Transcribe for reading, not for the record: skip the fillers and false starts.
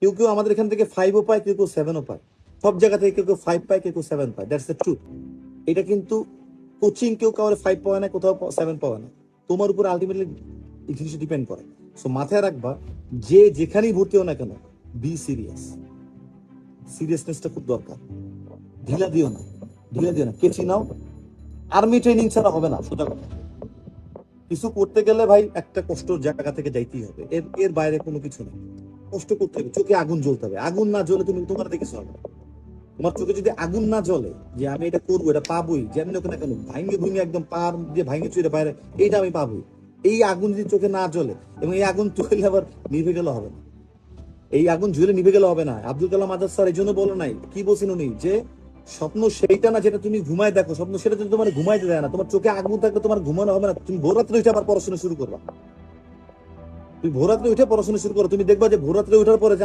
কেউ কেউ আমাদের এখান থেকে 5ও পায়, কেউ কেউ 7ও পায়, সব জায়গা থেকে কেউ কেউ 5 পায়, কেউ কেউ 7 পায়। That's the truth. এটা কিন্তু কোচিং কেউ কাউরে 5 পাওয়া না, কোথাও 7 পাওয়া না, তোমার উপর আলটিমেটলি এই জিনিসটা ডিপেন্ড করে। সো মাথায় রাখবা, যে যেখানেই ভর্তি হও না কেন, বি সিরিয়াস। সিরিয়াসনেসটা খুব দরকার। ঢিলা দিও না, ঢিলা দিও না, কেচি নাও। আর্মি ট্রেনিং ছাড়া হবে না, সোজা কথা। কিছু করতে গেলে ভাই একটা কষ্টর জায়গা থেকে যাইতেই হবে, এর এর বাইরে কোনো কিছু নেই। কষ্ট করতে হবে, চোখে আগুন জ্বলতে হবে। আগুন না জ্বলে তুমি তোমার দেখেছো হবে না। তোমার চোখে যদি আগুন না জ্বলে যে আমি এটা করবো, এটা পাবোই, যেমন ওখানে কেন ভাঙ্গে ভুঙ্গে একদম পার দিয়ে ভাঙ্গে চুরে বাইরে, এইটা আমি পাবোই, এই আগুন যদি চোখে না জ্বলে, এবং এই আগুন চলে আবার নিভে গেলে হবে না, এই আগুন জ্বলে নিভে গেলে হবে না। আব্দুল কালাম আজাদ স্যার এই জন্য বলো নাই, কি বলছেন উনি, যে স্বপ্ন সেইটা না যেটা তুমি ঘুমায় দেখো, স্বপ্ন সেটা যদি তোমার ঘুমাইতে দেয় না। তোমার চোখে আগুন থাকলে তোমার ঘুমানো হবে না, তুমি ভোর রাত্রে উঠে আবার পড়াশোনা শুরু করবা। তুমি ভোর রাত্রে উঠে পড়াশোনা শুরু করো, তুমি দেখবা যে ভোর রাত্রে উঠার পরে যে